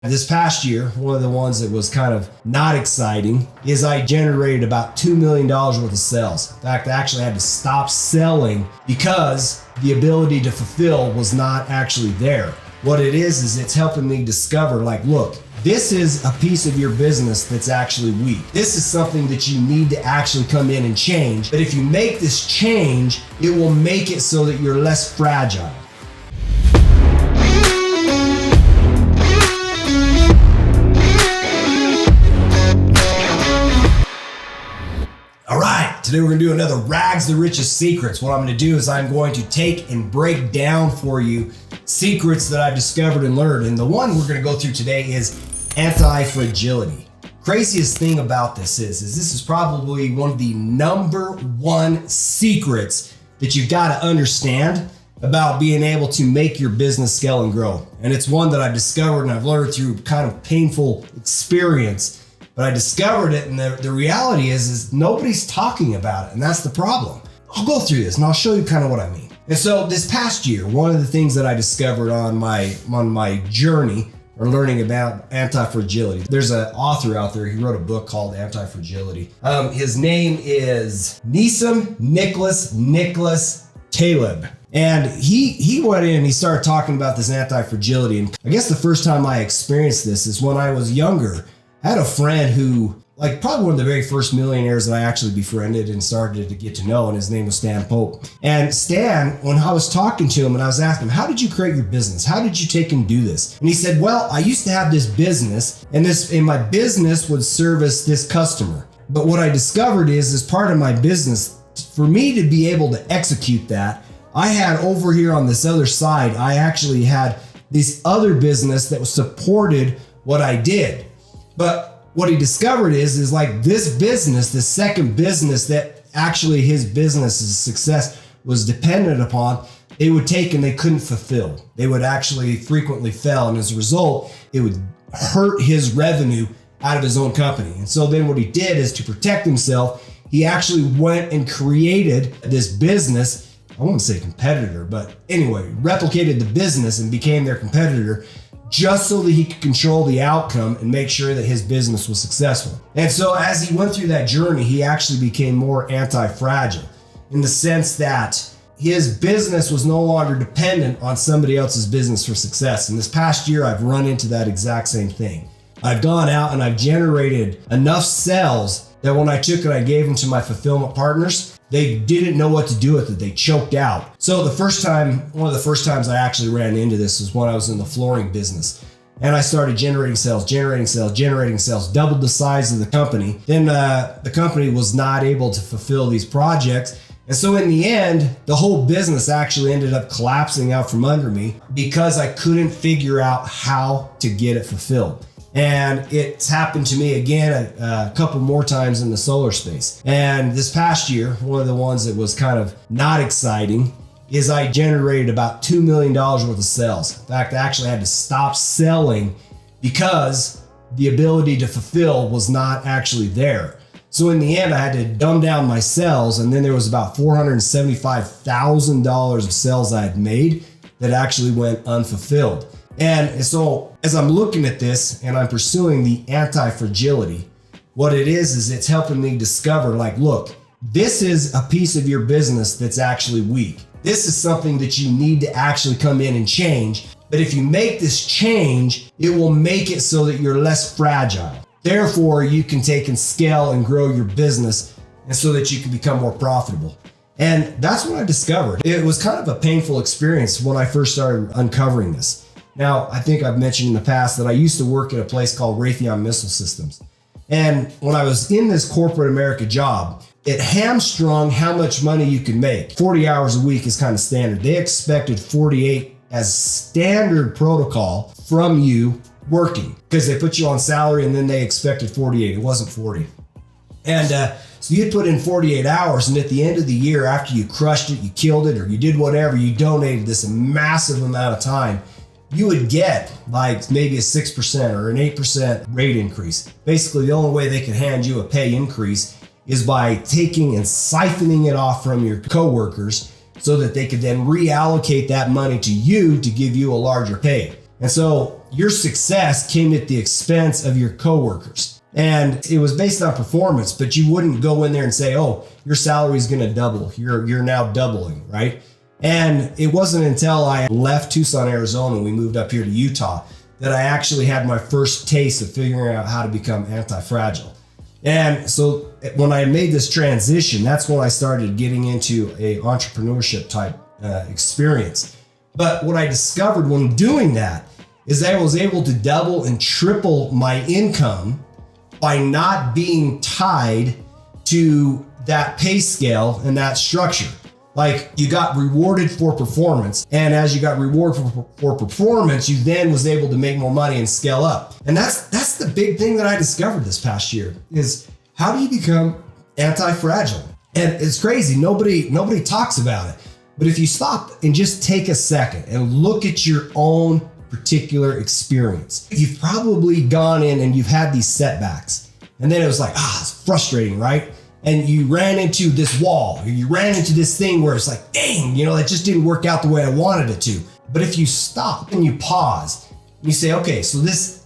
This past year, one of the ones that was kind of not exciting is I generated about $2 million worth of sales. In fact, I actually had to stop selling because the ability to fulfill was not actually there. What it is it's helping me discover, like, look, this is a piece of your business that's actually weak. This is something that you need to actually come in and change. But if you make this change, it will make it so that you're less fragile. Today we're going to do another Rags the Richest Secrets. What I'm going to do is I'm going to take and break down for you secrets that I've discovered and learned. And the one we're going to go through today is antifragility. Craziest thing about this is this is probably one of the number one secrets that you've got to understand about being able to make your business scale and grow. And it's one that I've discovered and I've learned through kind of painful experience. But I discovered it, and the reality is nobody's talking about it, and that's the problem. I'll go through this and I'll show you kind of what I mean. And so this past year, one of the things that I discovered on my journey or learning about antifragility, there's an author out there, he wrote a book called Antifragility. His name is 𝗪𝗡𝗪𝗡𝗪𝗡𝗪. And he went in and he started talking about this antifragility. And I guess the first time I experienced this is when I was younger. I had a friend who, like, probably one of the very first millionaires that I actually befriended and started to get to know, and his name was Stan Pope. And Stan, when I was talking to him and I was asking him, how did you create your business? How did you take and do this? And he said, well, I used to have this business, and my business would service this customer. But what I discovered is, as part of my business, for me to be able to execute that, I had over here on this other side, I actually had this other business that supported what I did. But what he discovered is like this business, the second business that actually his business's success was dependent upon, they would take and they couldn't fulfill. They would actually frequently fail. And as a result, it would hurt his revenue out of his own company. And so then what he did is, to protect himself, he actually went and created this business. I won't say competitor, but anyway, replicated the business and became their competitor, just so that he could control the outcome and make sure that his business was successful. And so as he went through that journey, he actually became more anti-fragile in the sense that his business was no longer dependent on somebody else's business for success. And this past year, I've run into that exact same thing. I've gone out and I've generated enough sales that when I took and I gave them to my fulfillment partners, they didn't know what to do with it. They choked out. So one of the first times I actually ran into this was when I was in the flooring business. And I started generating sales, doubled the size of the company. Then the company was not able to fulfill these projects. And so in the end, the whole business actually ended up collapsing out from under me because I couldn't figure out how to get it fulfilled. And it's happened to me again a couple more times in the solar space. And this past year, one of the ones that was kind of not exciting is I generated about $2 million worth of sales. In fact, I actually had to stop selling because the ability to fulfill was not actually there. So in the end, I had to dumb down my sales, and then there was about $475,000 of sales I had made that actually went unfulfilled. And so as I'm looking at this and I'm pursuing the antifragility, what it is it's helping me discover, like, look, this is a piece of your business that's actually weak. This is something that you need to actually come in and change. But if you make this change, it will make it so that you're less fragile. Therefore, you can take and scale and grow your business, and so that you can become more profitable. And that's what I discovered. It was kind of a painful experience when I first started uncovering this. Now, I think I've mentioned in the past that I used to work at a place called Raytheon Missile Systems. And when I was in this corporate America job, it hamstrung how much money you could make. 40 hours a week is kind of standard. They expected 48 as standard protocol from you working, because they put you on salary and then they expected 48. It wasn't 40. And so you'd put in 48 hours, and at the end of the year, after you crushed it, you killed it, or you did whatever, you donated this massive amount of time, you would get like maybe a 6% or an 8% rate increase. Basically, the only way they could hand you a pay increase is by taking and siphoning it off from your coworkers so that they could then reallocate that money to you to give you a larger pay. And so your success came at the expense of your coworkers. And it was based on performance, but you wouldn't go in there and say, oh, your salary is going to double. You're now doubling, right? And it wasn't until I left Tucson, Arizona, and we moved up here to Utah, that I actually had my first taste of figuring out how to become anti-fragile. And so when I made this transition, that's when I started getting into a entrepreneurship type experience. But what I discovered when doing that is I was able to double and triple my income by not being tied to that pay scale and that structure. Like, you got rewarded for performance, and as you got rewarded for performance, you then was able to make more money and scale up. And that's the big thing that I discovered this past year is, how do you become anti-fragile? And it's crazy, nobody talks about it. But if you stop and just take a second and look at your own particular experience, you've probably gone in and you've had these setbacks, and then it was like, it's frustrating, right? And you ran into this wall, or you ran into this thing where it's like, dang, that just didn't work out the way I wanted it to. But if you stop and you pause, and you say, okay, so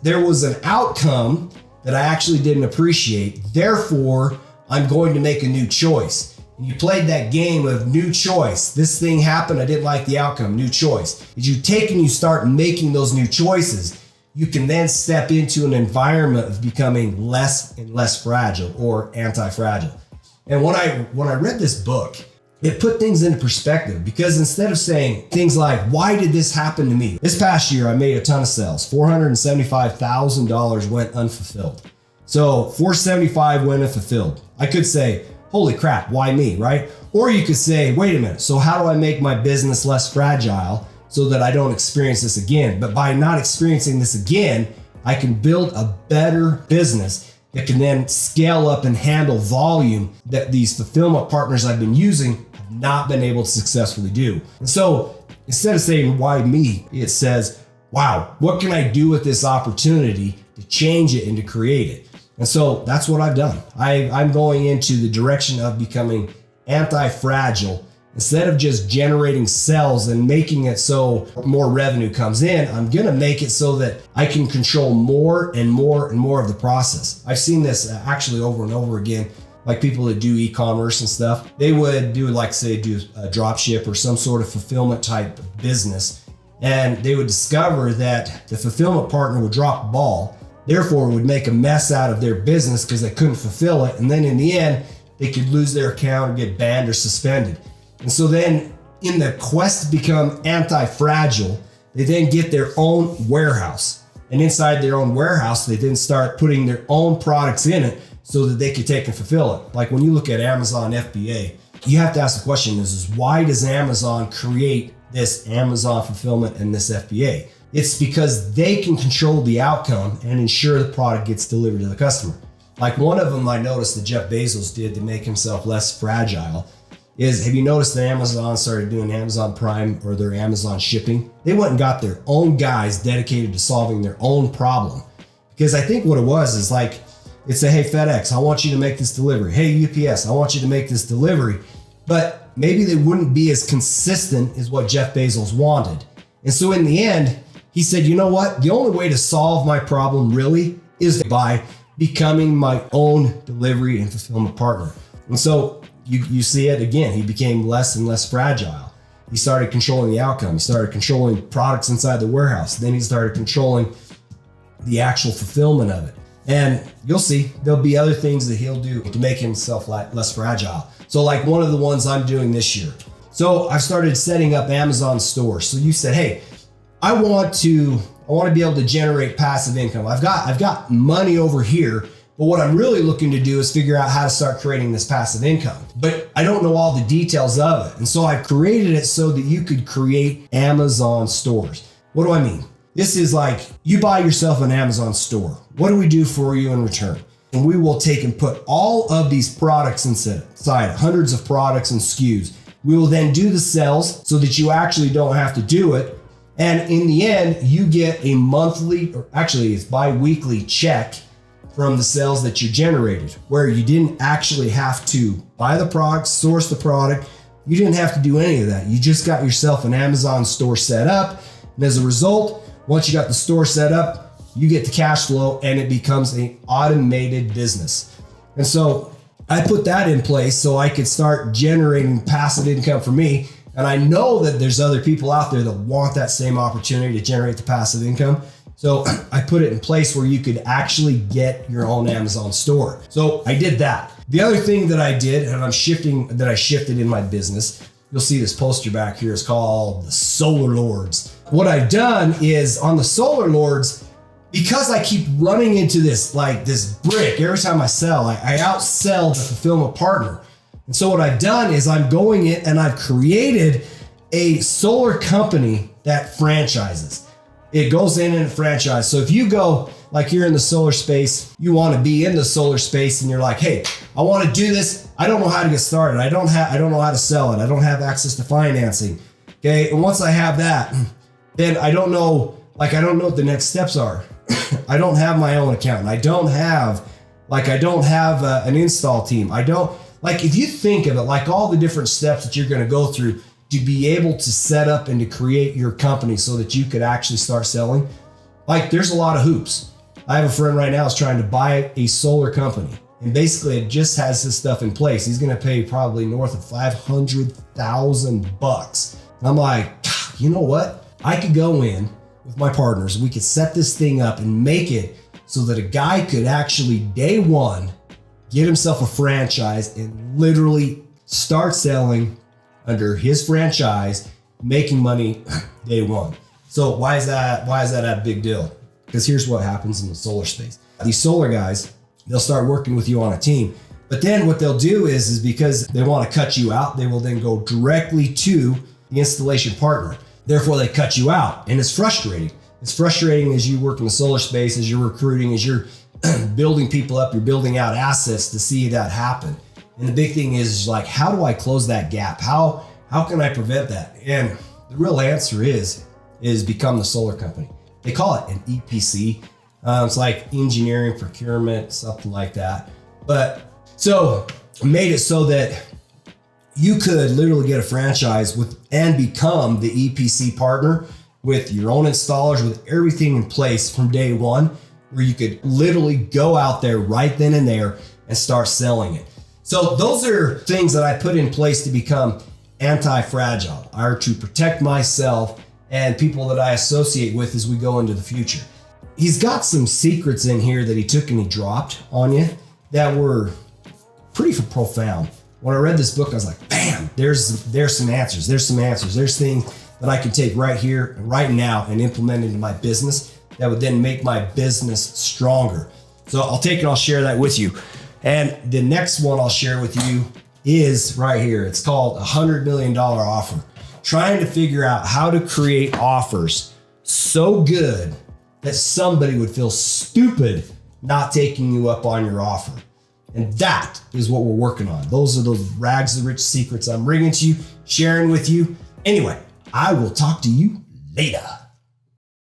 there was an outcome that I actually didn't appreciate, therefore I'm going to make a new choice. And you played that game of new choice. This thing happened, I didn't like the outcome, new choice. As you take and you start making those new choices, you can then step into an environment of becoming less and less fragile, or anti-fragile. And when I read this book, it put things into perspective, because instead of saying things like, why did this happen to me? This past year, I made a ton of sales. $475,000 went unfulfilled. So $475 went unfulfilled. I could say, holy crap, why me, right? Or you could say, wait a minute, so how do I make my business less fragile so that I don't experience this again? But by not experiencing this again, I can build a better business that can then scale up and handle volume that these fulfillment partners I've been using have not been able to successfully do. And so instead of saying, why me? It says, wow, what can I do with this opportunity to change it and to create it? And so that's what I've done. I'm going into the direction of becoming anti-fragile. Instead of just generating sales and making it so more revenue comes in, I'm gonna make it so that I can control more and more and more of the process. I've seen this actually over and over again, like people that do e-commerce and stuff. They would do, like, say, do a drop ship or some sort of fulfillment type business. And they would discover that the fulfillment partner would drop the ball, therefore would make a mess out of their business because they couldn't fulfill it. And then in the end, they could lose their account or get banned or suspended. And so then in the quest to become anti-fragile, they then get their own warehouse. And inside their own warehouse, they then start putting their own products in it so that they can take and fulfill it. Like when you look at Amazon FBA, you have to ask the question is why does Amazon create this Amazon fulfillment and this FBA? It's because they can control the outcome and ensure the product gets delivered to the customer. Like one of them I noticed that Jeff Bezos did to make himself less fragile is, have you noticed that Amazon started doing Amazon Prime or their Amazon shipping? They went and got their own guys dedicated to solving their own problem. Because I think what it was is like, it's a, hey FedEx, I want you to make this delivery. Hey UPS, I want you to make this delivery. But maybe they wouldn't be as consistent as what Jeff Bezos wanted. And so in the end, he said, you know what? The only way to solve my problem really is by becoming my own delivery and fulfillment partner. And so you see it again, he became less and less fragile. He started controlling the outcome. He started controlling products inside the warehouse. Then he started controlling the actual fulfillment of it. And you'll see there'll be other things that he'll do to make himself less fragile. So like one of the ones I'm doing this year. So I've started setting up Amazon stores. So you said, hey, I want to be able to generate passive income. I've got money over here, but what I'm really looking to do is figure out how to start creating this passive income. But I don't know all the details of it. And so I've created it so that you could create Amazon stores. What do I mean? This is like you buy yourself an Amazon store. What do we do for you in return? And we will take and put all of these products inside, hundreds of products and SKUs. We will then do the sales so that you actually don't have to do it. And in the end, you get a monthly, or actually it's bi-weekly check from the sales that you generated, where you didn't actually have to buy the product, source the product. You didn't have to do any of that. You just got yourself an Amazon store set up. And as a result, Once you got the store set up, you get the cash flow and it becomes an automated business. And so I put that in place so I could start generating passive income for me. And I know that there's other people out there that want that same opportunity to generate the passive income. So I put it in place where you could actually get your own Amazon store. So I did that. The other thing that I did, and I shifted in my business, you'll see this poster back here, is called the Solar Lords. What I've done is on the Solar Lords, because I keep running into this brick every time I sell, I outsell the fulfillment partner. And so what I've done is I'm going in and I've created a solar company that franchises. It goes in and franchise. So if you go, like you're in the solar space, you want to be in the solar space and you're like, hey, I want to do this. I don't know how to get started. I don't know how to sell it. I don't have access to financing. Okay. And once I have that, then I don't know what the next steps are. I don't have my own account. I don't have an install team. If you think of it, like all the different steps that you're going to go through to be able to set up and to create your company so that you could actually start selling, there's a lot of hoops. I have a friend right now who's trying to buy a solar company, and basically it just has this stuff in place. He's going to pay probably north of $500,000. And I'm like, you know what? I could go in with my partners, we could set this thing up and make it so that a guy could actually day one get himself a franchise and literally start selling under his franchise, making money day one. So why is that a big deal? Because here's what happens in the solar space. These solar guys, they'll start working with you on a team. But then what they'll do is because they want to cut you out, they will then go directly to the installation partner. Therefore, they cut you out, and it's frustrating. It's frustrating as you work in the solar space, as you're recruiting, as you're building people up, you're building out assets to see that happen. And the big thing is how do I close that gap? How can I prevent that? And the real answer is become the solar company. They call it an EPC. It's like engineering, procurement, something like that. But so made it so that you could literally get a franchise and become the EPC partner with your own installers, with everything in place from day one, where you could literally go out there right then and there and start selling it. So those are things that I put in place to become anti-fragile, or to protect myself and people that I associate with as we go into the future. He's got some secrets in here that he took and he dropped on you that were pretty profound. When I read this book, I was like, bam, there's some answers. There's things that I can take right here, right now, and implement into my business that would then make my business stronger. So I'll take it, I'll share that with you. And the next one I'll share with you is right here. It's called $100 million offer. Trying to figure out how to create offers so good that somebody would feel stupid not taking you up on your offer. And that is what we're working on. Those are those rags to rich secrets I'm bringing to you, sharing with you. Anyway, I will talk to you later.